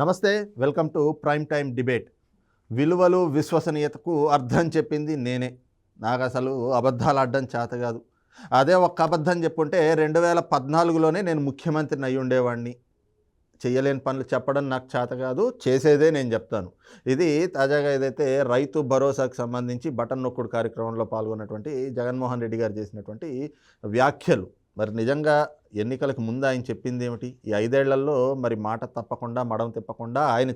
నమస్తే, welcome to prime time debate. విలువలు విశ్వసనీయతకు అర్థం చెప్పింది నేనే. నాకు అసలు అబద్ధాలు ఆడడం చేత కాదు. అదే ఒక్క అబద్ధం చెప్పుంటే 2014లోనే నేను ముఖ్యమంత్రిని అయి ఉండేవాడిని. చేయలేని పనులు చెప్పడం నాకు చేత కాదు, చేసేదే నేను చెప్తాను. ఇది తాజాగా ఏదైతే రైతు భరోసాకు సంబంధించి బటన్ నొక్కుడు కార్యక్రమంలో పాల్గొన్నటువంటి జగన్మోహన్ రెడ్డి గారు చేసినటువంటి వ్యాఖ్యలు. మరి నిజంగా ఎన్నికలకు ముందు ఆయన చెప్పింది ఏమిటి? ఈ 5 ఏళ్లలో మరి మాట తప్పకుండా, మడం తిప్పకుండా ఆయన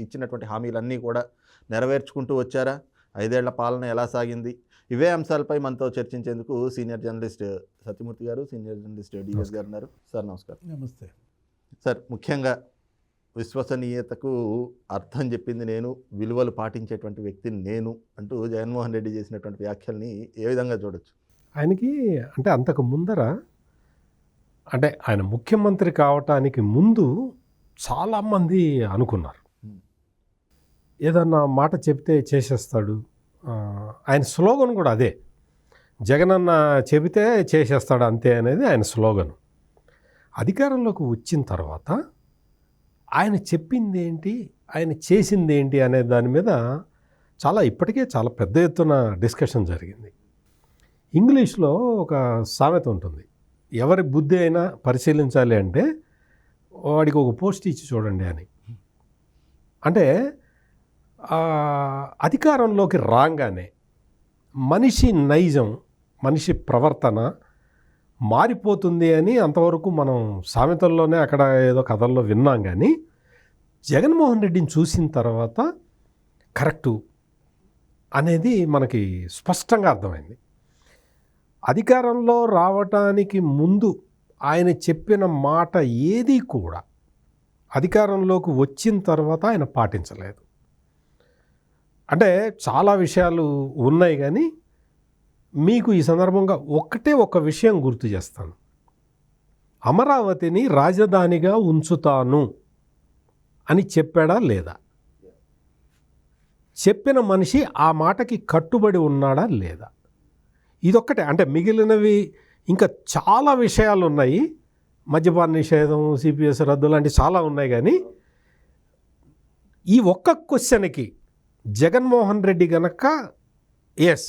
ఇచ్చినటువంటి హామీలన్నీ కూడా నెరవేర్చుకుంటూ వచ్చారా? 5 ఏళ్ల పాలన ఎలా సాగింది? ఇవే అంశాలపై మనతో చర్చించేందుకు సీనియర్ జర్నలిస్ట్ సత్యమూర్తి గారు, సీనియర్ జర్నలిస్ట్ డిఎస్ గారు ఉన్నారు. సార్ నమస్కారం. నమస్తే సార్, ముఖ్యంగా విశ్వసనీయతకు అర్థం చెప్పింది నేను, విలువలు పాటించేటువంటి వ్యక్తిని నేను అంటూ జగన్మోహన్ రెడ్డి చేసినటువంటి వ్యాఖ్యల్ని ఏ విధంగా చూడొచ్చు? ఆయనకి అంటే అంతకు ముందర అంటే ఆయన ముఖ్యమంత్రి కావటానికి ముందు చాలామంది అనుకున్నారు ఏదన్నా మాట చెప్తే చేసేస్తాడు. ఆయన స్లోగన్ కూడా అదే, జగనన్న చెబితే చేసేస్తాడు అంతే అనేది ఆయన స్లోగన్. అధికారంలోకి వచ్చిన తర్వాత ఆయన చెప్పింది ఏంటి, ఆయన చేసింది ఏంటి అనే దాని మీద ఇప్పటికే చాలా పెద్ద ఎత్తున డిస్కషన్ జరిగింది. ఇంగ్లీష్లో ఒక సామెత ఉంటుంది, ఎవరి బుద్ధి అయినా పరిశీలించాలి అంటే వాడికి ఒక పోస్ట్ ఇచ్చి చూడండి అని. అంటే అధికారంలోకి రాగానే మనిషి నైజం, మనిషి ప్రవర్తన మారిపోతుంది అని అంతవరకు మనం సామెతల్లోనే అక్కడ ఏదో కథల్లో విన్నాం. కానీ జగన్మోహన్ రెడ్డిని చూసిన తర్వాత కరెక్టు అనేది మనకి స్పష్టంగా అర్థమైంది. అధికారంలో రావటానికి ముందు ఆయన చెప్పిన మాట ఏది కూడా అధికారంలోకి వచ్చిన తర్వాత ఆయన పాటించలేదు. అంటే చాలా విషయాలు ఉన్నాయి, కానీ మీకు ఈ సందర్భంగా ఒక విషయం గుర్తు చేస్తాను. అమరావతిని రాజధానిగా ఉంచుతాను అని చెప్పాడా లేదా? చెప్పిన మనిషి ఆ మాటకి కట్టుబడి ఉన్నాడా లేదా? ఇదొక్కటే. అంటే మిగిలినవి ఇంకా చాలా విషయాలు ఉన్నాయి, మద్యపాన నిషేధం, సిపిఎస్ రద్దు లాంటివి చాలా ఉన్నాయి. కానీ ఈ ఒక్క క్వశ్చన్కి జగన్మోహన్ రెడ్డి గనక ఎస్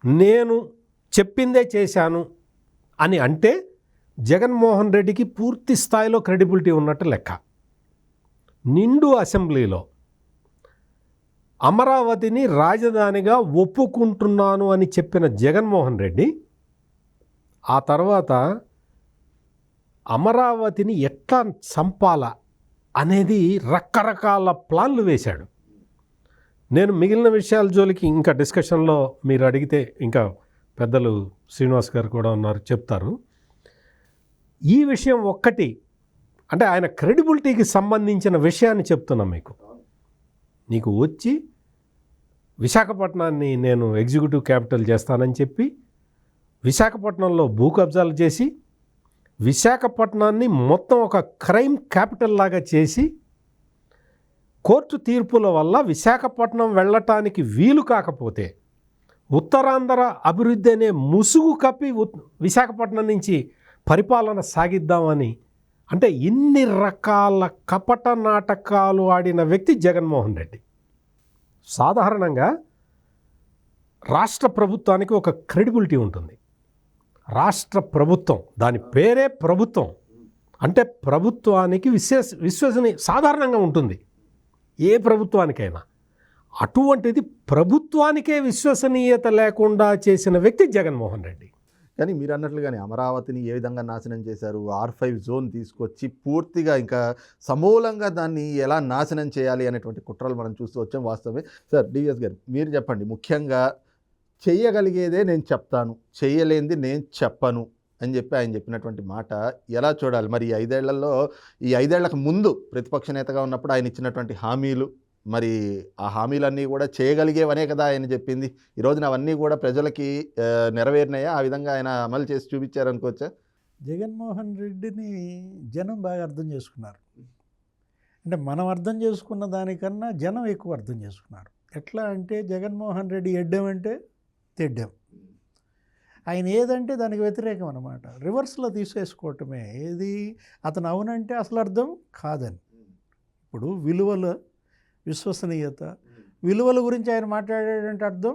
నేను చెప్పిందే చేశాను అని అంటే జగన్మోహన్ రెడ్డికి పూర్తి స్థాయిలో క్రెడిబిలిటీ ఉన్నట్టు లెక్క. నిండు అసెంబ్లీలో అమరావతిని రాజధానిగా ఒప్పుకుంటున్నాను అని చెప్పిన జగన్మోహన్ రెడ్డి ఆ తర్వాత అమరావతిని ఎట్లా చంపాలా అనేది రకరకాల ప్లాన్లు వేశాడు. నేను మిగిలిన విషయాల జోలికి ఇంకా డిస్కషన్లో మీరు అడిగితే ఇంకా పెద్దలు శ్రీనివాస్ గారు కూడా ఉన్నారు, చెప్తారు. ఈ విషయం ఒక్కటి అంటే ఆయన క్రెడిబిలిటీకి సంబంధించిన విషయాన్ని చెప్తున్నాం మీకు. నీకు వచ్చి విశాఖపట్నాన్ని నేను ఎగ్జిక్యూటివ్ క్యాపిటల్ చేస్తానని చెప్పి విశాఖపట్నంలో భూ కబ్జాలు చేసి విశాఖపట్నాన్ని మొత్తం ఒక క్రైమ్ క్యాపిటల్ లాగా చేసి కోర్టు తీర్పుల వల్ల విశాఖపట్నం వెళ్ళటానికి వీలు కాకపోతే ఉత్తరాంధ్ర అభివృద్ధి అనే ముసుగు కప్పి విశాఖపట్నం నుంచి పరిపాలన సాగిద్దామని అంటే ఇన్ని రకాల కపట నాటకాలు ఆడిన వ్యక్తి జగన్మోహన్ రెడ్డి. సాధారణంగా రాష్ట్ర ప్రభుత్వానికి ఒక క్రెడిబిలిటీ ఉంటుంది. రాష్ట్ర ప్రభుత్వం, దాని పేరే ప్రభుత్వం అంటే ప్రభుత్వానికి విశ్వసనీయ సాధారణంగా ఉంటుంది ఏ ప్రభుత్వానికైనా. అటువంటిది ప్రభుత్వానికే విశ్వసనీయత లేకుండా చేసిన వ్యక్తి జగన్మోహన్ రెడ్డి. కానీ మీరు అన్నట్లుగానే అమరావతిని ఏ విధంగా నాశనం చేశారు, R5 జోన్ తీసుకొచ్చి పూర్తిగా ఇంకా సమూలంగా దాన్ని ఎలా నాశనం చేయాలి అనేటువంటి కుట్రలు మనం చూస్తూ వచ్చాం. వాస్తవమే. సార్ డిఎస్ గారు, మీరు చెప్పండి, ముఖ్యంగా చేయగలిగేదే నేను చెప్తాను, చేయలేనిది నేను చెప్పను అని చెప్పి ఆయన చెప్పినటువంటి మాట ఎలా చూడాలి? మరి ఈ 5 ఏళ్లలో, ఈ 5 ఏళ్లకు ముందు ప్రతిపక్ష నేతగా ఉన్నప్పుడు ఆయన ఇచ్చినటువంటి హామీలు, మరి ఆ హామీలన్నీ కూడా చేయగలిగేవనే కదా ఆయన చెప్పింది. ఈ రోజున అవన్నీ కూడా ప్రజలకి నెరవేరినాయా? ఆ విధంగా ఆయన అమలు చేసి చూపించారనుకోవచ్చా? జగన్మోహన్ రెడ్డిని జనం బాగా అర్థం చేసుకున్నారు. అంటే మనం అర్థం చేసుకున్న దానికన్నా జనం ఎక్కువ అర్థం చేసుకున్నారు. ఎట్లా అంటే జగన్మోహన్ రెడ్డి ఎడ్డమంటే తెడ్డం, ఆయన ఏదంటే దానికి వ్యతిరేకం అన్నమాట. రివర్స్లో తీసేసుకోవటమే. ఏది అతను అవునంటే అసలు అర్థం కాదని. ఇప్పుడు విలువల విశ్వసనీయత, విలువల గురించి ఆయన మాట్లాడాడంటే అర్థం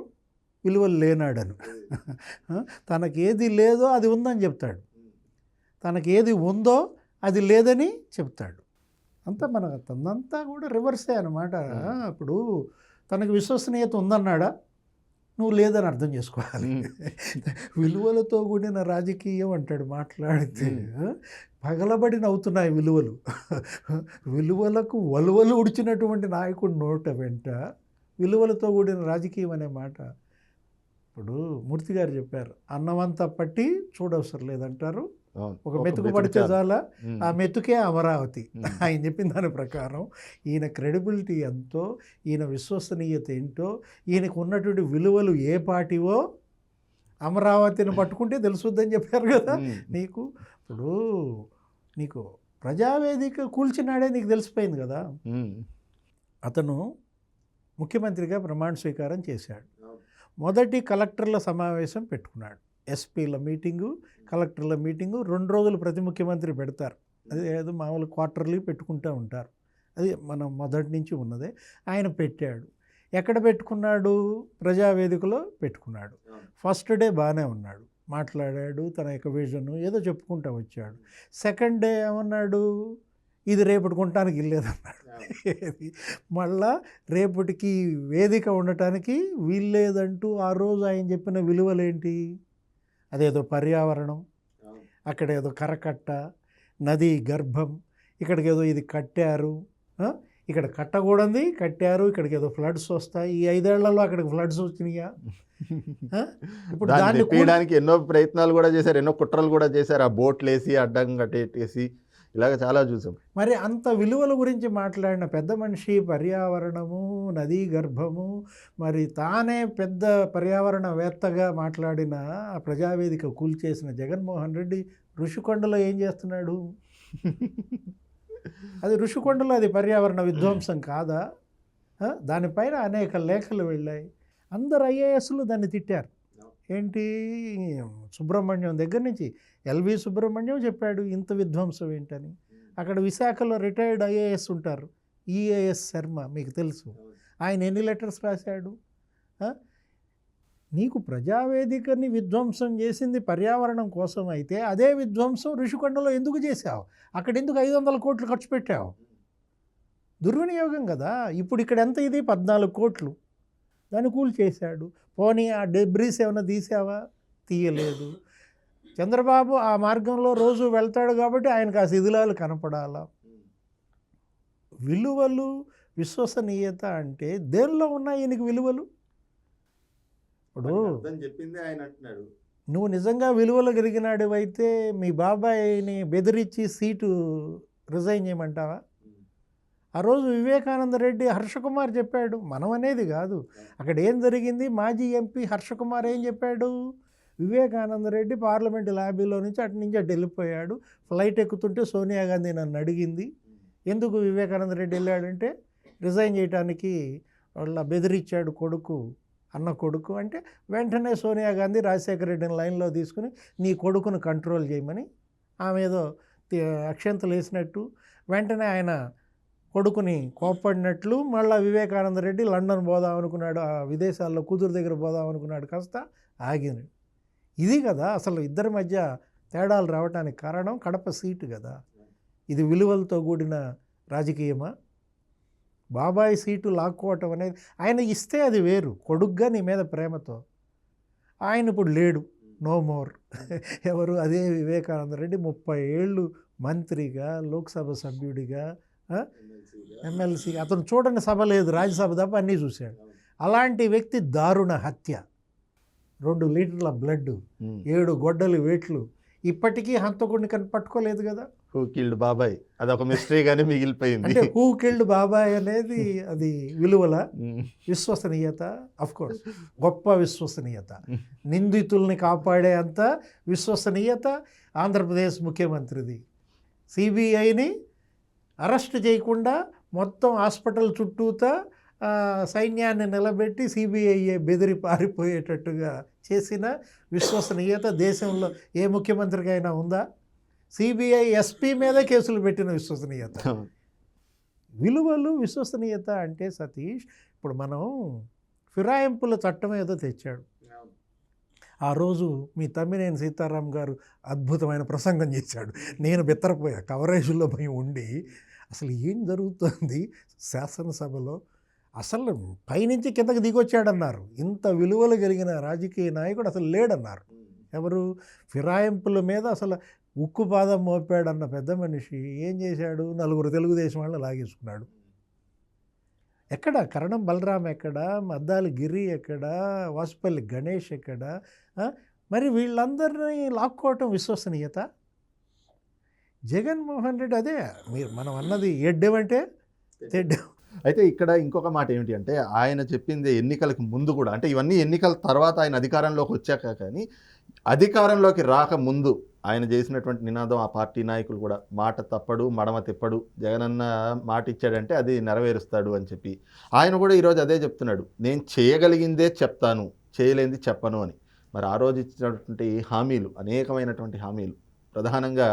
విలువలు లేనాడను. తనకేది లేదో అది ఉందని చెప్తాడు, తనకేది ఉందో అది లేదని చెప్తాడు. అంతా తనంతా కూడా రివర్సే అన్నమాట. ఇప్పుడు తనకు విశ్వసనీయత ఉందన్నాడా, నువ్వు లేదని అర్థం చేసుకోవాలి. విలువలతో కూడిన రాజకీయం అంటాడు మాట్లాడితే, పగలబడి నవ్వుతున్నాయి విలువలు. విలువలకు వలువలు ఉడిచినటువంటి నాయకుడు నోట వెంట విలువలతో కూడిన రాజకీయం అనే మాట. ఇప్పుడు మూర్తి గారు చెప్పారు, అన్నమంతా పట్టి చూడవసరం లేదంటారు, ఒక మెతుకు పడితే చాలా, ఆ మెతుకే అమరావతి. ఆయన చెప్పిన దాని ప్రకారం ఈయన క్రెడిబిలిటీ ఎంతో, ఈయన విశ్వసనీయత ఏంటో, ఈయనకు ఉన్నటువంటి విలువలు ఏ పాటివో అమరావతిని పట్టుకుంటే తెలుసుద్దని చెప్పారు కదా నీకు. ఇప్పుడు నీకు ప్రజావేదిక కూల్చినాడే నీకు తెలిసిపోయింది కదా. అతను ముఖ్యమంత్రిగా ప్రమాణ స్వీకారం చేశాడు. మొదటి కలెక్టర్ల సమావేశం పెట్టుకున్నాడు. ఎస్పీల మీటింగు, కలెక్టర్ల మీటింగు 2 రోజులు ప్రతి ముఖ్యమంత్రి పెడతారు. అది ఏదో మామూలు క్వార్టర్లీ పెట్టుకుంటూ ఉంటారు. అది మనం మొదటి నుంచి ఉన్నదే. ఆయన పెట్టాడు. ఎక్కడ పెట్టుకున్నాడు? ప్రజావేదికలో పెట్టుకున్నాడు. ఫస్ట్ డే బాగానే ఉన్నాడు, మాట్లాడాడు, తన యొక్క విజన్ ఏదో చెప్పుకుంటూ వచ్చాడు. సెకండ్ డే ఏమన్నాడు? ఇది రేపటి కొనటానికి ఇల్లేదన్నాడు. మళ్ళా రేపటికి వేదిక ఉండటానికి వీల్లేదంటూ ఆ రోజు ఆయన చెప్పిన విలువలేంటి? అదేదో పర్యావరణం, అక్కడ ఏదో కరకట్ట, నది గర్భం, ఇక్కడికి ఏదో ఇది కట్టారు, ఇక్కడ కట్టకూడదు కట్టారు, ఇక్కడికి ఏదో ఫ్లడ్స్ వస్తాయి. ఈ 5 ఏళ్లలో అక్కడికి ఫ్లడ్స్ వచ్చినాయా? ఇప్పుడు దాన్ని తీయడానికి ఎన్నో ప్రయత్నాలు కూడా చేశారు, ఎన్నో కుట్రలు కూడా చేశారు. ఆ బోట్లు వేసి అడ్డం కట్టేసి ఇలాగ చాలా చూసాం. మరి అంత విలువల గురించి మాట్లాడిన పెద్ద మనిషి, పర్యావరణము, నదీ గర్భము, మరి తానే పెద్ద పర్యావరణవేత్తగా మాట్లాడిన ప్రజావేదిక కూల్చేసిన జగన్మోహన్ రెడ్డి ఋషికొండలో ఏం చేస్తున్నాడు? అది ఋషికొండలో అది పర్యావరణ విధ్వంసం కాదా? దానిపైన అనేక లేఖలు వెళ్ళాయి. అందరు ఐఏఎస్లు దాన్ని తిట్టారు. ఏంటి, సుబ్రహ్మణ్యం దగ్గర నుంచి ఎల్వి సుబ్రహ్మణ్యం చెప్పాడు ఇంత విధ్వంసం ఏంటని. అక్కడ విశాఖలో రిటైర్డ్ ఐఏఎస్ ఉంటారు, ఈఏఎస్ శర్మ, మీకు తెలుసు. ఆయన ఎన్ని లెటర్స్ రాశాడు? నీకు ప్రజావేదికని విధ్వంసం చేసింది పర్యావరణం కోసం అయితే అదే విధ్వంసం ఋషికొండలో ఎందుకు చేశావు? అక్కడ ఎందుకు 500 కోట్లు ఖర్చు పెట్టావు? దుర్వినియోగం కదా. ఇప్పుడు ఇక్కడ ఎంత ఇది? 14 కోట్లు. దాన్ని కూల్చేశాడు. పోనీ ఆ డెబ్రీస్ ఏమైనా తీసావా? తీయలేదు. చంద్రబాబు ఆ మార్గంలో రోజు వెళ్తాడు కాబట్టి ఆయనకు ఆ శిథిలాలు కనపడాలా? విలువలు, విశ్వసనీయత అంటే దేనిలో ఉన్నాయి ఈయనకి విలువలు? ఇప్పుడు చెప్పింది ఆయన అంటున్నాడు, నువ్వు నిజంగా విలువలు కలిగినాడివైతే మీ బాబాయిని బెదిరించి సీటు రిజైన్ చేయమంటావా? ఆ రోజు వివేకానంద రెడ్డి హర్షకుమార్ చెప్పాడు, మనం అనేది కాదు, అక్కడ ఏం జరిగింది. మాజీ ఎంపీ హర్షకుమార్ ఏం చెప్పాడు? వివేకానంద రెడ్డి పార్లమెంటు లాబీలో నుంచి అటు వెళ్ళిపోయాడు. ఫ్లైట్ ఎక్కుతుంటే సోనియా గాంధీ నన్ను అడిగింది, ఎందుకు వివేకానంద రెడ్డి వెళ్ళాడంటే రిజైన్ చేయడానికి వాళ్ళ బెదిరించాడు కొడుకు, అన్న కొడుకు అంటే వెంటనే సోనియా గాంధీ రాజశేఖర రెడ్డిని లైన్లో తీసుకుని నీ కొడుకును కంట్రోల్ చేయమని ఆమె ఏదో అక్షంతలు వేసినట్టు వెంటనే ఆయన కొడుకుని కోప్పడినట్లు మళ్ళీ వివేకానంద రెడ్డి లండన్ పోదాం అనుకున్నాడు, ఆ విదేశాల్లో కూతురు దగ్గర పోదాం అనుకున్నాడు, కాస్త ఆగినాడు. ఇది కదా అసలు ఇద్దరి మధ్య తేడాలు రావడానికి కారణం కడప సీటు కదా. ఇది విలువలతో కూడిన రాజకీయమా? బాబాయ్ సీటు లాక్కోవటం అనేది ఆయన ఇస్తే అది వేరు, కొడుగ్గా నీ మీద ప్రేమతో. ఆయన ఇప్పుడు లేడు, నో మోర్. ఎవరు? అదే వివేకానంద రెడ్డి 30 ఏళ్ళు మంత్రిగా, లోక్సభ సభ్యుడిగా, ఎమ్మెల్సీ, అతను చూడని సభ లేదు, రాజ్యసభ తప్ప అన్నీ చూశాడు. అలాంటి వ్యక్తి దారుణ హత్య, 2 లీటర్ల బ్లడ్, 7 గొడ్డలి వేట్లు, ఇప్పటికీ హంతకుడిని పట్టుకోలేదు కదా. హూ కిల్డ్ బాబాయ్ అదొక మిస్టరీగానే మిగిలిపోయింది. అంటే హూ కిల్డ్ బాబాయ్ అనేది అది విలువల విశ్వసనీయత, అఫ్కోర్స్ గొప్ప విశ్వసనీయత, నిందితుల్ని కాపాడే అంత విశ్వసనీయత ఆంధ్రప్రదేశ్ ముఖ్యమంత్రిది. సిబిఐని అరెస్ట్ చేయకుండా మొత్తం హాస్పిటల్ చుట్టూతా సైన్యాన్ని నిలబెట్టి సిబిఐ బెదిరి పారిపోయేటట్టుగా చేసిన విశ్వసనీయత దేశంలో ఏ ముఖ్యమంత్రికి అయినా ఉందా? సిబిఐ ఎస్పీ మీద కేసులు పెట్టిన విశ్వసనీయత. విలువలు విశ్వసనీయత అంటే సతీష్, ఇప్పుడు మనం ఫిరాయింపుల చట్టం ఏదో తెచ్చాడు. ఆ రోజు మీ తమ్మినేని సీతారాం గారు అద్భుతమైన ప్రసంగం చేశాడు. నేను బెత్తరపోయా, కవరేజ్లో పోయి ఉండి అసలు ఏం జరుగుతుంది శాసనసభలో, అసలు పైనుంచి కిందకి దిగొచ్చాడన్నారు. ఇంత విలువలు కలిగిన రాజకీయ నాయకుడు అసలు లేడన్నారు. ఎవరు? ఫిరాయింపుల మీద అసలు ఉక్కు పాదం మోపాడన్న పెద్ద మనిషి ఏం చేశాడు? 4 తెలుగుదేశం వాళ్ళని లాగేసుకున్నాడు. ఎక్కడ కరణం బలరాం, ఎక్కడ మద్దాలి గిరి, ఎక్కడ వాసుపల్లి గణేష్, ఎక్కడ మరి వీళ్ళందరినీ లాక్కోవటం విశ్వసనీయత? జగన్మోహన్ రెడ్డి అదే మనం అన్నది ఎడ్డేమంటే తెడ్డం. అయితే ఇక్కడ ఇంకొక మాట ఏమిటి అంటే, ఆయన చెప్పింది ఎన్నికలకు ముందు కూడా, అంటే ఇవన్నీ ఎన్నికల తర్వాత ఆయన అధికారంలోకి వచ్చాక, కానీ అధికారంలోకి రాకముందు ఆయన చేసినటువంటి నినాదం ఆ పార్టీ నాయకులు కూడా, మాట తప్పడు మడమ తిప్పడు, జగనన్న మాట ఇచ్చాడంటే అది నెరవేరుస్తాడు అని చెప్పి ఆయన కూడా ఈరోజు అదే చెప్తున్నాడు, నేను చేయగలిగిందే చెప్తాను, చేయలేనిది చెప్పను అని. మరి ఆ రోజు ఇచ్చినటువంటి హామీలు, అనేకమైనటువంటి హామీలు, ప్రధానంగా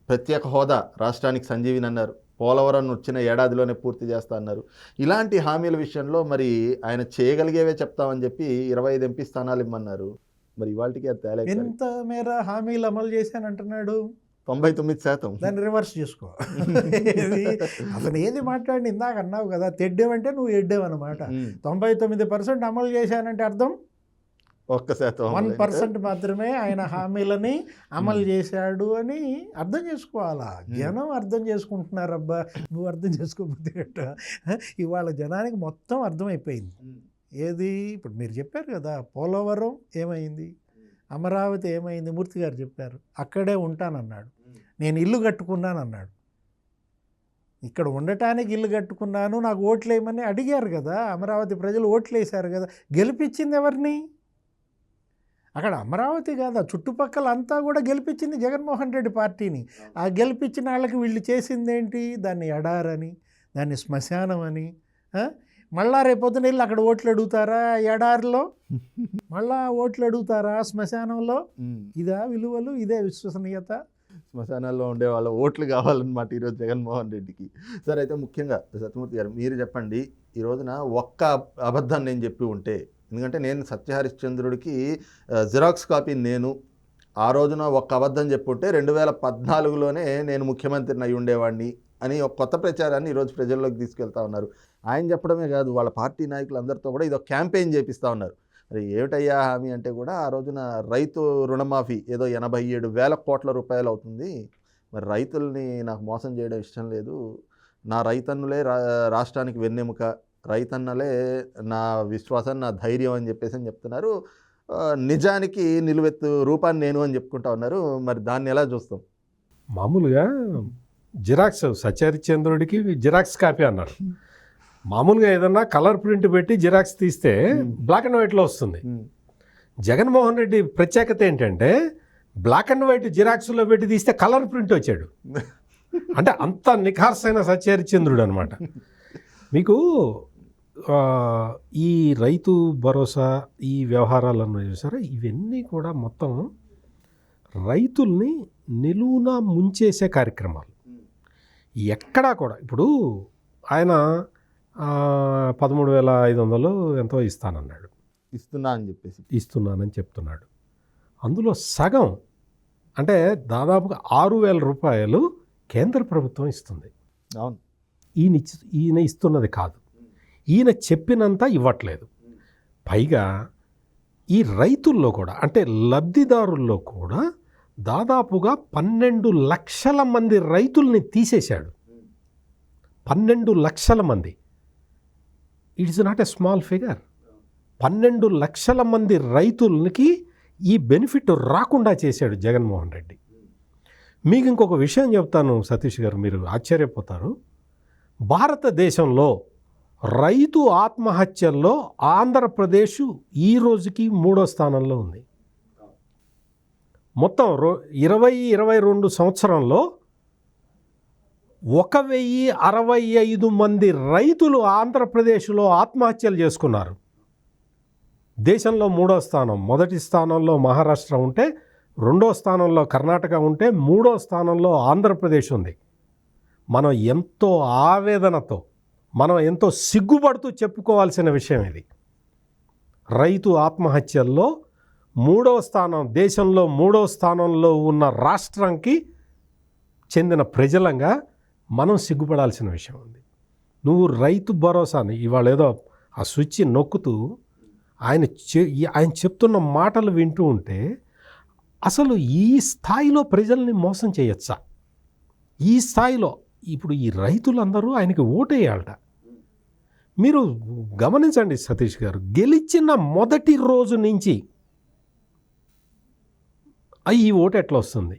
ప్రత్యేక హోదా రాష్ట్రానికి సంజీవిని అన్నారు, పోలవరం వచ్చిన ఏడాదిలోనే పూర్తి చేస్తా అన్నారు. ఇలాంటి హామీల విషయంలో మరి ఆయన చేయగలిగేవే చెప్తామని చెప్పి 25 ఎంపీ స్థానాలు ఇమ్మన్నారు. మరి ఇవాళకి అది తేలే. ఎంత మేర హామీలు అమలు చేశానంటున్నాడు? 99%. దాన్ని రివర్స్ చేసుకో. అతను ఏది మాట్లాడి ఇందాక అన్నావు కదా, తెడ్డేవంటే నువ్వు ఎడ్డేవన్నమాట. 99% అమలు చేశానంటే అర్థం 1%, 1% మాత్రమే ఆయన హామీలని అమలు చేశాడు అని అర్థం చేసుకోవాలా. జనం అర్థం చేసుకుంటున్నారు. అబ్బా నువ్వు అర్థం చేసుకోకపోతే ఇవాళ జనానికి మొత్తం అర్థమైపోయింది. ఏది ఇప్పుడు మీరు చెప్పారు కదా, పోలవరం ఏమైంది, అమరావతి ఏమైంది, మూర్తి గారు చెప్పారు. అక్కడే ఉంటానన్నాడు, నేను ఇల్లు కట్టుకున్నాను అన్నాడు. ఇక్కడ ఉండటానికి ఇల్లు కట్టుకున్నాను, నాకు ఓట్లు వేయమని అడిగారు కదా, అమరావతి ప్రజలు ఓట్లు వేశారు కదా. గెలిపించింది ఎవరిని? అక్కడ అమరావతి కాదు, చుట్టుపక్కల అంతా కూడా గెలిపించింది జగన్మోహన్ రెడ్డి పార్టీని. ఆ గెలిపించిన వాళ్ళకి వీళ్ళు చేసింది ఏంటి? దాన్ని ఎడారని, దాన్ని శ్మశానం అని. మళ్ళా రేపొద్దున వెళ్ళి అక్కడ ఓట్లు అడుగుతారా? ఎడారిలో మళ్ళా ఓట్లు అడుగుతారా శ్మశానంలో? ఇదా విలువలు? ఇదే విశ్వసనీయత? శ్మశానాల్లో ఉండే వాళ్ళ ఓట్లు కావాలన్నమాట ఈరోజు జగన్మోహన్ రెడ్డికి. సరే, అయితే ముఖ్యంగా సత్యమూర్తి గారు మీరు చెప్పండి, ఈ రోజున ఒక్క అబద్ధం నేను చెప్పి ఉంటే, ఎందుకంటే నేను సత్యహరిశ్చంద్రుడికి జిరాక్స్ కాపీ నేను ఆ రోజున ఒక్క అబద్ధం చెప్పుంటే 2014లోనే నేను ముఖ్యమంత్రిని అయి ఉండేవాడిని అని ఒక కొత్త ప్రచారాన్ని ఈరోజు ప్రజల్లోకి తీసుకెళ్తా ఉన్నారు. ఆయన చెప్పడమే కాదు, వాళ్ళ పార్టీ నాయకులందరితో కూడా ఇది ఒక క్యాంపెయిన్ చేపిస్తూ ఉన్నారు. మరి ఏమిటయ్యా హామీ అంటే కూడా, ఆ రోజున రైతు రుణమాఫీ ఏదో 87,000 కోట్ల రూపాయలు అవుతుంది, మరి రైతుల్ని నాకు మోసం చేయడం ఇష్టం లేదు, నా రైతన్నులే రాష్ట్రానికి వెన్నెముక, రైతన్నలే నా విశ్వాసం, నా ధైర్యం అని చెప్పేసి అని చెప్తున్నారు. నిజానికి నిలువెత్తు రూపాన్ని నేను అని చెప్పుకుంటా ఉన్నారు. మరి దాన్ని ఎలా చూస్తాం? మామూలుగా జిరాక్స్ సత్యహరిశ్చంద్రుడికి జిరాక్స్ కాపీ అన్నారు. మామూలుగా ఏదన్నా కలర్ ప్రింట్ పెట్టి జిరాక్స్ తీస్తే బ్లాక్ అండ్ వైట్లో వస్తుంది. జగన్మోహన్ రెడ్డి ప్రత్యేకత ఏంటంటే, బ్లాక్ అండ్ వైట్ జిరాక్స్లో పెట్టి తీస్తే కలర్ ప్రింట్ వచ్చాడు. అంటే అంత నిఖార్సైన సత్యహరిశ్చంద్రుడు అనమాట. మీకు ఈ రైతు భరోసా, ఈ వ్యవహారాలను చూసారా, ఇవన్నీ కూడా మొత్తం రైతుల్ని నిలువున ముంచేసే కార్యక్రమాలు. ఎక్కడా కూడా ఇప్పుడు ఆయన 13,500 ఎంతో ఇస్తానన్నాడు, ఇస్తున్నానని చెప్తున్నాడు. అందులో సగం అంటే దాదాపుగా 6,000 రూపాయలు కేంద్ర ప్రభుత్వం ఇస్తుంది. అవును, ఈయన ఇస్తున్నది కాదు, ఈయన చెప్పినంత ఇవ్వట్లేదు. పైగా ఈ రైతుల్లో కూడా, అంటే లబ్ధిదారుల్లో కూడా దాదాపుగా 12 లక్షల మంది రైతుల్ని తీసేశాడు. 12 లక్షల మంది. It is not a small figure. 12 లక్షల మంది రైతులకి ఈ బెనిఫిట్ రాకుండా చేశాడు జగన్మోహన్ రెడ్డి. మీకు ఇంకొక విషయం చెప్తాను సతీష్ గారు, మీరు ఆశ్చర్యపోతారు. భారతదేశంలో రైతు ఆత్మహత్యల్లో ఆంధ్రప్రదేశ్ ఈ రోజుకి 3వ స్థానంలో ఉంది. మొత్తం 2022 సంవత్సరంలో 1,065 మంది రైతులు ఆంధ్రప్రదేశ్లో ఆత్మహత్యలు చేసుకున్నారు. దేశంలో 3వ స్థానం. మొదటి స్థానంలో మహారాష్ట్ర ఉంటే, 2వ స్థానంలో కర్ణాటక ఉంటే, 3వ స్థానంలో ఆంధ్రప్రదేశ్ ఉంది. మనం ఎంతో ఆవేదనతో, మనం ఎంతో సిగ్గుపడుతూ చెప్పుకోవాల్సిన విషయం ఇది. రైతు ఆత్మహత్యల్లో 3వ స్థానం, దేశంలో 3వ స్థానంలో ఉన్న రాష్ట్రానికి చెందిన ప్రజలంగా మనం సిగ్గుపడాల్సిన విషయం ఉంది. నువ్వు రైతు భరోసాని ఇవాళ ఏదో ఆ స్విచ్ నొక్కుతూ ఆయన చెప్తున్న మాటలు వింటూ ఉంటే అసలు ఈ స్థాయిలో ప్రజల్ని మోసం చేయొచ్చా? ఈ స్థాయిలో ఇప్పుడు ఈ రైతులందరూ ఆయనకి ఓటేయాలట. మీరు గమనించండి సతీష్ గారు, గెలిచిన మొదటి రోజు నుంచి ఈ ఓటు ఎట్లా వస్తుంది,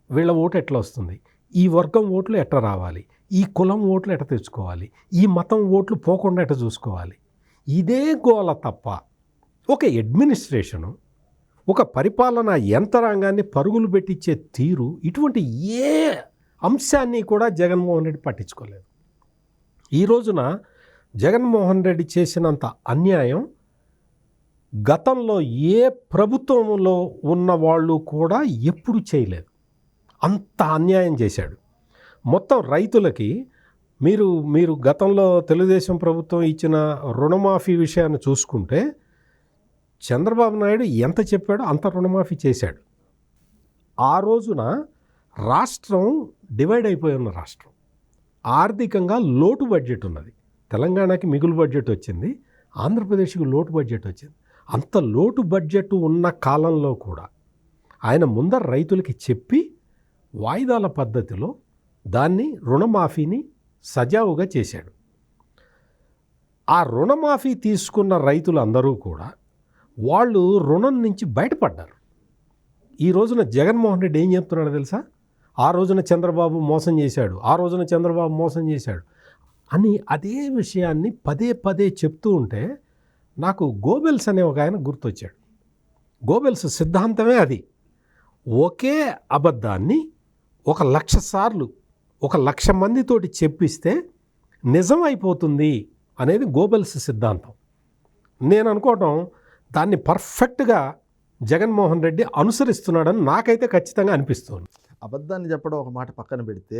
వీళ్ళ ఓటు ఎట్లా వస్తుంది, ఈ వర్గం ఓట్లు ఎట్లా రావాలి, ఈ కులం ఓట్లు ఎట్లా తెచ్చుకోవాలి, ఈ మతం ఓట్లు పోకుండా ఎట్లా చూసుకోవాలి, ఇదే గోల తప్ప ఒక అడ్మినిస్ట్రేషను, ఒక పరిపాలనా యంత్రాంగాన్ని పరుగులు పెట్టించే తీరు, ఇటువంటి ఏ అంశాన్ని కూడా జగన్మోహన్ రెడ్డి పట్టించుకోలేదు. ఈ రోజున జగన్మోహన్ రెడ్డి చేసినంత అన్యాయం గతంలో ఏ ప్రభుత్వంలో ఉన్న వాళ్ళు కూడా ఎప్పుడు చేయలేదు. అంత అన్యాయం చేశాడు. మొత్తం రైతులకి మీరు గతంలో తెలుగుదేశం ప్రభుత్వం ఇచ్చిన రుణమాఫీ విషయాన్ని చూసుకుంటే చంద్రబాబు నాయుడు ఎంత చెప్పాడో అంత రుణమాఫీ చేశాడు. ఆ రోజున రాష్ట్రం డివైడ్ అయిపోయి ఉన్న రాష్ట్రం, ఆర్థికంగా లోటు బడ్జెట్ ఉన్నది. తెలంగాణకి మిగులు బడ్జెట్ వచ్చింది, ఆంధ్రప్రదేశ్కి లోటు బడ్జెట్ వచ్చింది. అంత లోటు బడ్జెట్ ఉన్న కాలంలో కూడా ఆయన ముందర రైతులకి చెప్పి వాయిదాల పద్ధతిలో దాన్ని రుణమాఫీని సజావుగా చేశాడు. ఆ రుణమాఫీ తీసుకున్న రైతులందరూ కూడా వాళ్ళు రుణం నుంచి బయటపడ్డారు. ఈ రోజున జగన్మోహన్ రెడ్డి ఏం చెప్తున్నాడో తెలుసా? ఆ రోజున చంద్రబాబు మోసం చేశాడు, ఆ రోజున చంద్రబాబు మోసం చేశాడు అని అదే విషయాన్ని పదే పదే చెప్తూ ఉంటే నాకు గోబెల్స్ అనే ఒక ఆయన గుర్తొచ్చాడు. గోబెల్స్ సిద్ధాంతమే అది. ఒకే అబద్ధాన్ని 1,00,000 సార్లు 1,00,000 మందితోటి చెప్పిస్తే నిజం అయిపోతుంది అనేది గోబెల్స్ సిద్ధాంతం. నేను అనుకోవటం దాన్ని పర్ఫెక్ట్గా జగన్మోహన్ రెడ్డి అనుసరిస్తున్నాడని నాకైతే ఖచ్చితంగా అనిపిస్తుంది. అబద్ధాన్ని చెప్పడం ఒక మాట పక్కన పెడితే,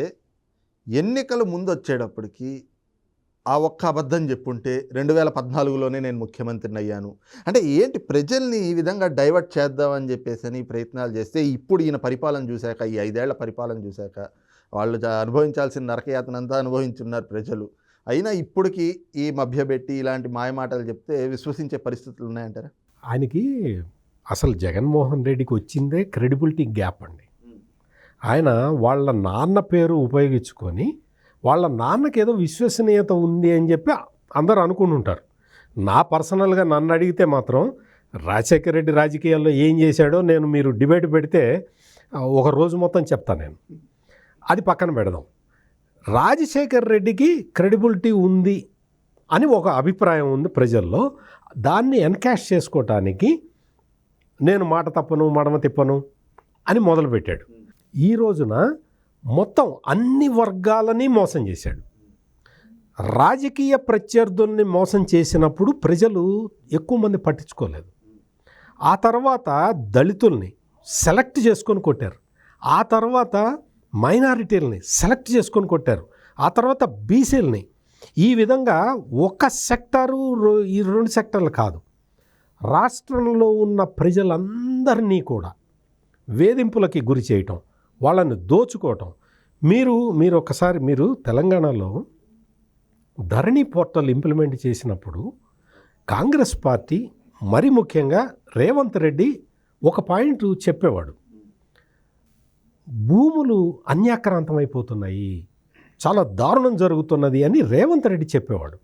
ఎన్నికలు ముందు వచ్చేటప్పటికి ఆ ఒక్క అబద్ధం చెప్పుంటే 2014లోనే నేను ముఖ్యమంత్రిని అయ్యాను అంటే ఏంటి, ప్రజల్ని ఈ విధంగా డైవర్ట్ చేద్దామని చెప్పేసి ప్రయత్నాలు చేస్తే ఇప్పుడు ఈయన పరిపాలన చూశాక, ఈ 5 ఏళ్ల పరిపాలన చూశాక వాళ్ళు అనుభవించాల్సిన నరకయాతనంతా అనుభవించున్నారు ప్రజలు. అయినా ఇప్పటికీ ఈ మభ్యపెట్టి ఇలాంటి మాయమాటలు చెప్తే విశ్వసించే పరిస్థితులు ఉన్నాయంటారా? ఆయనకి అసలు జగన్మోహన్ రెడ్డికి వచ్చిందే క్రెడిబిలిటీ గ్యాప్ అండి. ఆయన వాళ్ళ నాన్న పేరు ఉపయోగించుకొని వాళ్ళ నాన్నకి ఏదో విశ్వసనీయత ఉంది అని చెప్పి అందరూ అనుకుంటుంటారు. నా పర్సనల్గా నన్ను అడిగితే మాత్రం రాజశేఖర రెడ్డి రాజకీయాల్లో ఏం చేశాడో మీరు డిబేట్ పెడితే ఒక రోజు మొత్తం చెప్తాను నేను. అది పక్కన పెడదాం. రాజశేఖర రెడ్డికి క్రెడిబిలిటీ ఉంది అని ఒక అభిప్రాయం ఉంది ప్రజల్లో. దాన్ని ఎన్కాష్ చేసుకోవటానికి నేను మాట తప్పను మడమ తిప్పను అని మొదలుపెట్టాడు. ఈ రోజున మొత్తం అన్ని వర్గాలని మోసం చేశాడు. రాజకీయ ప్రత్యర్థుల్ని మోసం చేసినప్పుడు ప్రజలు ఎక్కువ మంది పట్టించుకోలేదు. ఆ తర్వాత దళితుల్ని సెలెక్ట్ చేసుకొని కొట్టారు. ఆ తర్వాత మైనారిటీలని సెలెక్ట్ చేసుకొని కొట్టారు. ఆ తర్వాత బీసీలని. ఈ విధంగా ఒక సెక్టారు, ఈ 2 సెక్టార్లు కాదు, రాష్ట్రంలో ఉన్న ప్రజలందరినీ కూడా వేధింపులకి గురి చేయటం, వాళ్ళని దోచుకోవటం. మీరు ఒకసారి తెలంగాణలో ధరణి పోర్టల్ ఇంప్లిమెంట్ చేసినప్పుడు కాంగ్రెస్ పార్టీ, మరి ముఖ్యంగా రేవంత్ రెడ్డి ఒక పాయింట్ చెప్పేవాడు, భూములు అన్యాక్రాంతమైపోతున్నాయి, చాలా దారుణం జరుగుతున్నది అని రేవంత్ రెడ్డి చెప్పేవాడు.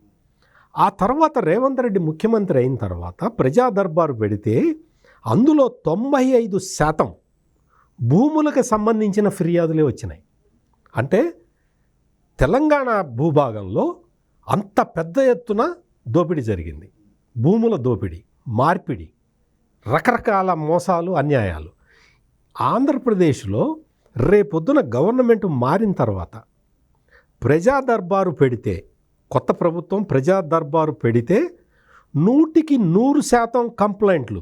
ఆ తర్వాత రేవంత్ రెడ్డి ముఖ్యమంత్రి అయిన తర్వాత ప్రజా దర్బారు పెడితే అందులో 95% భూములకు సంబంధించిన ఫిర్యాదులే వచ్చినాయి. అంటే తెలంగాణ భూభాగంలో అంత పెద్ద ఎత్తున దోపిడీ జరిగింది. భూముల దోపిడీ, మార్పిడి, రకరకాల మోసాలు, అన్యాయాలు. ఆంధ్రప్రదేశ్లో రేపొద్దున గవర్నమెంట్ మారిన తర్వాత ప్రజా దర్బారు పెడితే, కొత్త ప్రభుత్వం ప్రజా దర్బారు పెడితే 100% కంప్లైంట్లు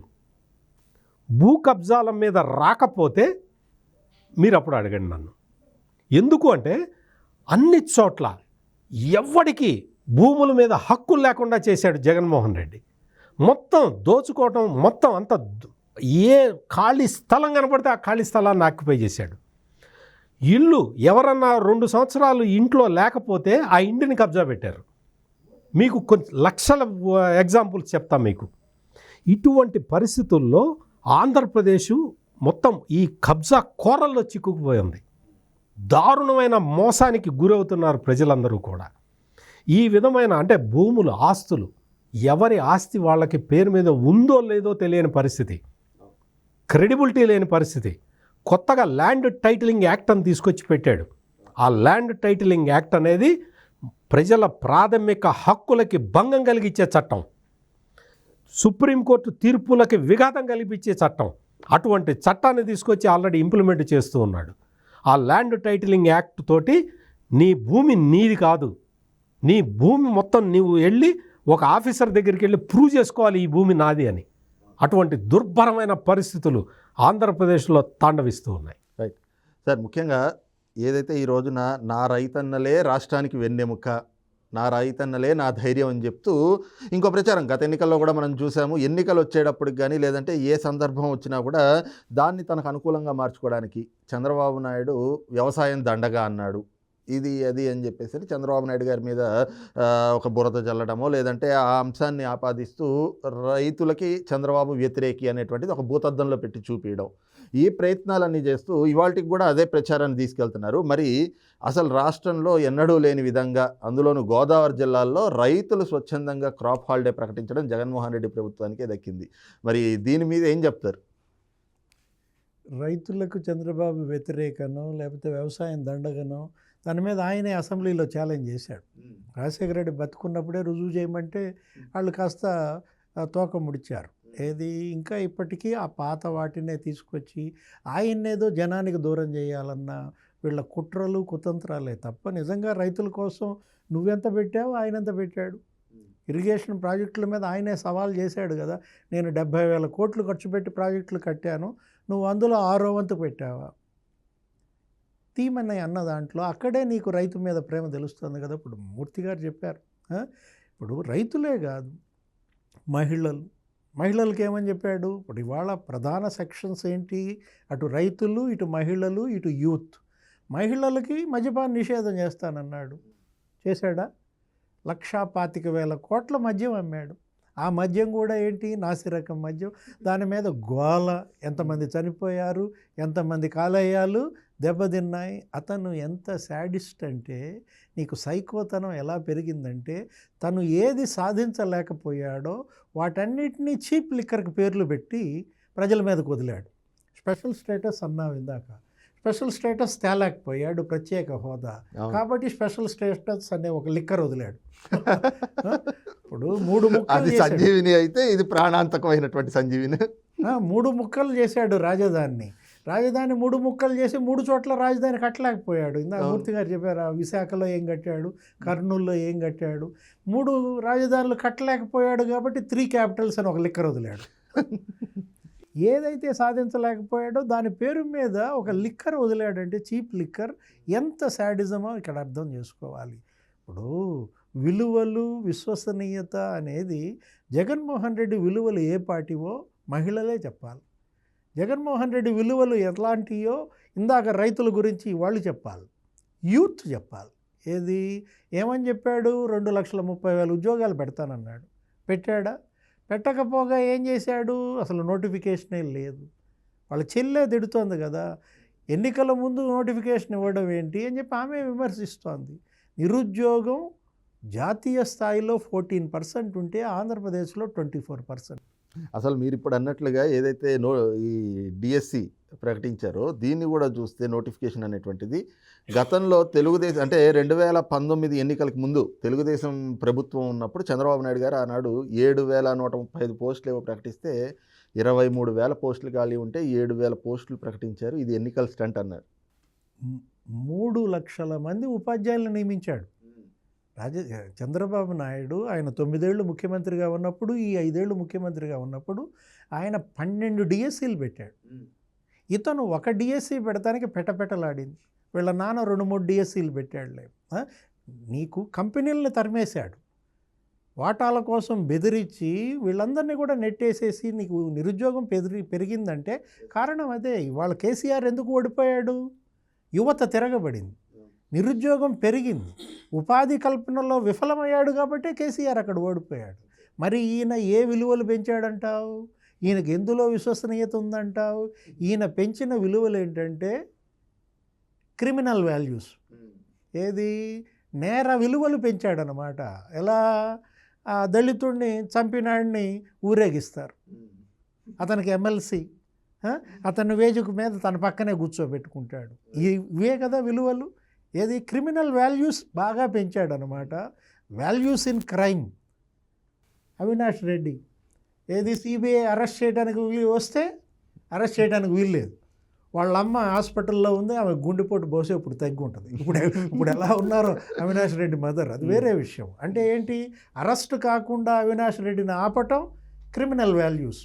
భూ కబ్జాల మీద రాకపోతే మీరు అప్పుడు అడగండి నన్ను. ఎందుకు అంటే అన్ని చోట్ల ఎవ్వడికి భూముల మీద హక్కులు లేకుండా చేశాడు జగన్మోహన్ రెడ్డి. మొత్తం దోచుకోవటం, మొత్తం అంత ఏ ఖాళీ స్థలం కనపడితే ఆ ఖాళీ స్థలాన్ని ఆక్యుపై చేశాడు. ఇల్లు ఎవరన్నా 2 సంవత్సరాలు ఇంట్లో లేకపోతే ఆ ఇంటిని కబ్జా పెట్టారు. మీకు కొన్ని లక్షల ఎగ్జాంపుల్స్ చెప్తా మీకు. ఇటువంటి పరిస్థితుల్లో ఆంధ్రప్రదేశ్ మొత్తం ఈ కబ్జా కోరల్లో చిక్కుకుపోయింది. దారుణమైన మోసానికి గురవుతున్నారు ప్రజలందరూ కూడా. ఈ విధమైన అంటే భూములు, ఆస్తులు ఎవరి ఆస్తి వాళ్ళకి పేరు మీద ఉందో లేదో తెలియని పరిస్థితి, క్రెడిబిలిటీ లేని పరిస్థితి. కొత్తగా ల్యాండ్ టైటిలింగ్ యాక్ట్ అని తీసుకొచ్చి పెట్టాడు. ఆ ల్యాండ్ టైటిలింగ్ యాక్ట్ అనేది ప్రజల ప్రాథమిక హక్కులకి భంగం కలిగించే చట్టం, సుప్రీంకోర్టు తీర్పులకి విఘాతం కల్పించే చట్టం. అటువంటి చట్టాన్ని తీసుకొచ్చి ఆల్రెడీ ఇంప్లిమెంట్ చేస్తూ ఉన్నాడు. ఆ ల్యాండ్ టైటిలింగ్ యాక్ట్ తోటి నీ భూమి నీది కాదు, నీ భూమి మొత్తం నీవు వెళ్ళి ఒక ఆఫీసర్ దగ్గరికి వెళ్ళి ప్రూవ్ చేసుకోవాలి ఈ భూమి నాది అని. అటువంటి దుర్భరమైన పరిస్థితులు ఆంధ్రప్రదేశ్లో తాండవిస్తూ ఉన్నాయి. రైట్ సార్, ముఖ్యంగా ఏదైతే ఈ రోజున నా రైతన్నలే రాష్ట్రానికి వెన్నెముక, నా రైతన్నలే నా ధైర్యం అని చెప్తూ ఇంకో ప్రచారం గత ఎన్నికల్లో కూడా మనం చూసాము. ఎన్నికలు వచ్చేటప్పటికి కానీ లేదంటే ఏ సందర్భం వచ్చినా కూడా దాన్ని తనకు అనుకూలంగా మార్చుకోవడానికి చంద్రబాబు నాయుడు వ్యవసాయం దండగా అన్నాడు, ఇది అది అని చెప్పేసి చంద్రబాబు నాయుడు గారి మీద ఒక బురద జల్లడమో లేదంటే ఆ అంశాన్ని ఆపాదిస్తూ రైతులకి చంద్రబాబు వ్యతిరేకి అనేటువంటిది ఒక భూతద్దంలో పెట్టి చూపించడం, ఈ ప్రయత్నాలన్నీ చేస్తూ ఇవాళకి కూడా అదే ప్రచారాన్ని తీసుకెళ్తున్నారు. మరి అసలు రాష్ట్రంలో ఎన్నడూ లేని విధంగా, అందులోనూ గోదావరి జిల్లాల్లో రైతులు స్వచ్ఛందంగా క్రాప్ హాలిడే ప్రకటించడం జగన్మోహన్ రెడ్డి ప్రభుత్వానికే దక్కింది. మరి దీని మీద ఏం చెప్తారు? రైతులకు చంద్రబాబు వ్యతిరేకనో లేకపోతే వ్యవసాయం దండగనో దాని మీద ఆయనే అసెంబ్లీలో ఛాలెంజ్ చేశాడు. రాజశేఖర రెడ్డి బతుకున్నప్పుడే రుజువు చేయమంటే వాళ్ళు కాస్త తోక ముడిచారు. ఏది ఇంకా ఇప్పటికీ ఆ పాత వాటినే తీసుకొచ్చి ఆయన్నేదో జనానికి దూరం చేయాలన్న వీళ్ళ కుట్రలు కుతంత్రాలే తప్ప నిజంగా రైతుల కోసం నువ్వెంత పెట్టావు ఆయన ఎంత పెట్టాడు. ఇరిగేషన్ ప్రాజెక్టుల మీద ఆయనే సవాల్ చేశాడు కదా, నేను 70,000 కోట్లు ఖర్చు పెట్టి ప్రాజెక్టులు కట్టాను, నువ్వు అందులో 6వ వంతు పెట్టావా? తీమని అన్న దాంట్లో అక్కడే నీకు రైతు మీద ప్రేమ తెలుస్తుంది కదా. ఇప్పుడు మూర్తి గారు చెప్పారు, ఇప్పుడు రైతులే కాదు మహిళలకు ఏమని చెప్పాడు. ఇప్పుడు ఇవాళ ప్రధాన సెక్షన్స్ ఏంటి, అటు రైతులు, ఇటు మహిళలు, ఇటు యూత్. మహిళలకి మద్యపాన నిషేధం చేస్తానన్నాడు, చేశాడా? 1,25,000 కోట్ల మద్యం అమ్మాడు. ఆ మద్యం కూడా ఏంటి, నాసిరకం మద్యం. దాని మీద గోల, ఎంతమంది చనిపోయారు, ఎంతమంది కాలేయాలు దెబ్బతిన్నాయి. అతను ఎంత శాడిస్ట్ అంటే, నీకు సైకోతనం ఎలా పెరిగిందంటే, తను ఏది సాధించలేకపోయాడో వాటన్నిటినీ చీప్ లిక్కర్కి పేర్లు పెట్టి ప్రజల మీదకు వదిలాడు. స్పెషల్ స్టేటస్ అన్నావు ఇందాక, స్పెషల్ స్టేటస్ తేలేకపోయాడు, ప్రత్యేక హోదా, కాబట్టి స్పెషల్ స్టేటస్ అనే ఒక లిక్కర్ వదిలాడు. ఇప్పుడు 3 ముక్కలు సంజీవిని అయితే ఇది ప్రాణాంతకమైనటువంటి సంజీవిని. 3 ముక్కలు చేశాడు రాజధానిని. 3 ముక్కలు చేసి 3 చోట్ల రాజధాని కట్టలేకపోయాడు. ఇందాక మూర్తి గారు చెప్పారు, విశాఖలో ఏం కట్టాడు, కర్నూలులో ఏం కట్టాడు. 3 రాజధానులు కట్టలేకపోయాడు కాబట్టి 3 క్యాపిటల్స్ అని ఒక లిక్కర్ వదిలాడు. ఏదైతే సాధించలేకపోయాడో దాని పేరు మీద ఒక లిక్కర్ వదిలాడంటే, చీప్ లిక్కర్. ఎంత శాడిజమో ఇక్కడ అర్థం చేసుకోవాలి. ఇప్పుడు విలువలు, విశ్వసనీయత అనేది జగన్మోహన్ రెడ్డి విలువలు ఏ పార్టీవో మహిళలే చెప్పాలి. జగన్మోహన్ రెడ్డి విలువలు ఎట్లాంటియో ఇందాక రైతుల గురించి వాళ్ళు చెప్పాలి, యూత్ చెప్పాలి. ఏది ఏమని చెప్పాడు, 2,30,000 ఉద్యోగాలు పెడతానన్నాడు, పెట్టాడా? పెట్టకపోగా ఏం చేశాడు, అసలు నోటిఫికేషనే లేదు. వాళ్ళ చెల్లె తిడుతోంది కదా, ఎన్నికల ముందు నోటిఫికేషన్ ఇవ్వడం ఏంటి అని చెప్పి ఆమె విమర్శిస్తోంది. నిరుద్యోగం జాతీయ స్థాయిలో 14% ఉంటే ఆంధ్రప్రదేశ్లో 24%. అసలు మీరు ఇప్పుడు అన్నట్లుగా ఏదైతే ఈ డిఎస్సి ప్రకటించారో దీన్ని కూడా చూస్తే నోటిఫికేషన్ అనేటువంటిది గతంలో తెలుగుదేశం అంటే 2019 ఎన్నికలకు ముందు తెలుగుదేశం ప్రభుత్వం ఉన్నప్పుడు చంద్రబాబు నాయుడు గారు ఆనాడు 7,135 పోస్టులు ఏవో ప్రకటిస్తే 23,000 పోస్టులు ఖాళీ ఉంటే 7,000 పోస్టులు ప్రకటించారు. ఇది ఎన్నికల స్టంట్ అన్నారు. 3 లక్షల మంది ఉపాధ్యాయులను నియమించాడు చంద్రబాబు నాయుడు. ఆయన 9 ఏళ్ళు ముఖ్యమంత్రిగా ఉన్నప్పుడు, ఈ 5 ఏళ్ళు ముఖ్యమంత్రిగా ఉన్నప్పుడు ఆయన 12 డిఎస్సీలు పెట్టాడు. ఇతను ఒక డిఎస్సీ పెడతానికి పెట్టలాడింది. వీళ్ళ నాన్న 2-3 డిఎస్సీలు పెట్టాడులే. నీకు కంపెనీలను తరిమేశాడు, వాటాల కోసం బెదిరించి వీళ్ళందరినీ కూడా నెట్టేసేసి నీకు నిరుద్యోగం పెరిగిందంటే కారణం అదే. ఇవాళ కేసీఆర్ ఎందుకు ఓడిపోయాడు? యువత తిరగబడింది, నిరుద్యోగం పెరిగింది, ఉపాధి కల్పనలో విఫలమయ్యాడు కాబట్టే కేసీఆర్ అక్కడ ఓడిపోయాడు. మరి ఈయన ఏ విలువలు పెంచాడంటావు? ఈయనకి ఎందులో విశ్వసనీయత ఉందంటావు? ఈయన పెంచిన విలువలు ఏంటంటే క్రిమినల్ వాల్యూస్. ఏది? నేర విలువలు పెంచాడనమాట. ఎలా? ఆ దళితుడిని చంపినాడిని ఊరేగిస్తారు, అతనికి ఎమ్మెల్సీ, అతని వేదిక మీద తన పక్కనే కూర్చోబెట్టుకుంటాడు. ఇవే కదా విలువలు. ఏది? క్రిమినల్ వాల్యూస్ బాగా పెంచాడనమాట. Values in crime. Avinash Reddy ఏది? సిబిఐ అరెస్ట్ చేయడానికి వస్తే అరెస్ట్ చేయడానికి వీల్లేదు. వాళ్ళ అమ్మ హాస్పిటల్లో ఉంది, ఆమె గుండెపోటు బహుశా ఇప్పుడు తగ్గి ఉంటుంది. ఇప్పుడు ఎలా ఉన్నారో అవినాష్ రెడ్డి మదర్, అది వేరే విషయం. అంటే ఏంటి? అరెస్ట్ కాకుండా అవినాష్ రెడ్డిని ఆపటం క్రిమినల్ వాల్యూస్.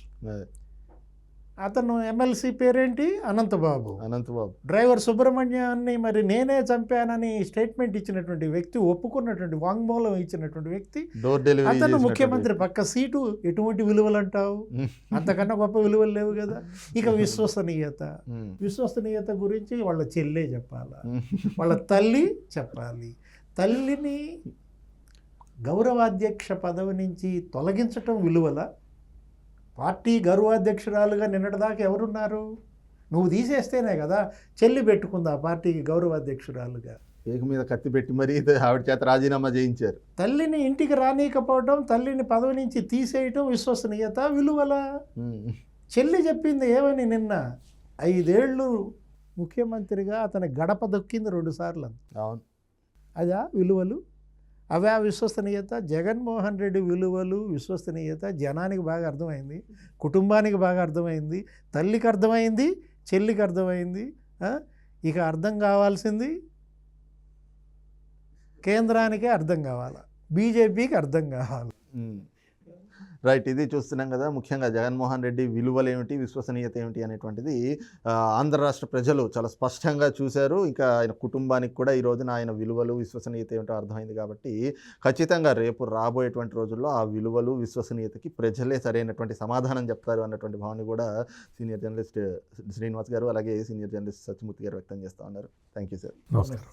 అతను ఎమ్మెల్సీ పేరేంటి? అనంతబాబు. డ్రైవర్ సుబ్రహ్మణ్యాన్ని మరి నేనే చంపానని స్టేట్మెంట్ ఇచ్చినటువంటి వ్యక్తి, ఒప్పుకున్నటువంటి వాంగ్మూలం ఇచ్చినటువంటి వ్యక్తి, అతను ముఖ్యమంత్రి పక్క సీటు. ఎటువంటి విలువలు అంటావు? అంతకన్నా గొప్ప విలువలు లేవు కదా. ఇక విశ్వసనీయత. విశ్వసనీయత గురించి వాళ్ళ చెల్లె చెప్పాలా, వాళ్ళ తల్లి చెప్పాలి. తల్లిని గౌరవాధ్యక్ష పదవి నుంచి తొలగించటం విలువల? పార్టీ గౌరవాధ్యక్షురాలుగా నిన్నటిదాకా ఎవరున్నారు? నువ్వు తీసేస్తేనే కదా చెల్లి పెట్టుకుంది ఆ పార్టీకి గౌరవాధ్యక్షురాలుగా. పేక మీద కత్తి పెట్టి మరీ ఆవిడ చేత రాజీనామా చేయించారు. తల్లిని ఇంటికి రానీకపోవడం, తల్లిని పదవి నుంచి తీసేయటం విశ్వసనీయత, విలువల? చెల్లి చెప్పింది ఏమని? నిన్న 5 ఏళ్ళు ముఖ్యమంత్రిగా అతని గడప దొక్కింది 2 సార్లు. అవును. అదా విలువలు? అవే విశ్వసనీయత? జగన్మోహన్ రెడ్డి విలువలు, విశ్వసనీయత జనానికి బాగా అర్థమైంది, కుటుంబానికి బాగా అర్థమైంది, తల్లికి అర్థమైంది, చెల్లికి అర్థమైంది. ఇక అర్థం కావాల్సింది కేంద్రానికే అర్థం కావాలి, బీజేపీకి అర్థం కావాలి. రైట్. ఇది చూస్తున్నాం కదా, ముఖ్యంగా జగన్మోహన్ రెడ్డి విలువలు ఏమిటి, విశ్వసనీయత ఏమిటి అనేటువంటిది ఆంధ్ర రాష్ట్ర ప్రజలు చాలా స్పష్టంగా చూశారు. ఇంకా ఆయన కుటుంబానికి కూడా ఈ రోజున ఆయన విలువలు, విశ్వసనీయత ఏమిటో అర్థమైంది. కాబట్టి ఖచ్చితంగా రేపు రాబోయేటువంటి రోజుల్లో ఆ విలువలు, విశ్వసనీయతకి ప్రజలే సరైనటువంటి సమాధానం చెప్తారు అన్నటువంటి భావన కూడా సీనియర్ జర్నలిస్ట్ శ్రీనివాస్ గారు, అలాగే సీనియర్ జర్నలిస్ట్ సత్యమూర్తి గారు వ్యక్తం చేస్తూ ఉన్నారు. Thank you sir. నమస్కారం.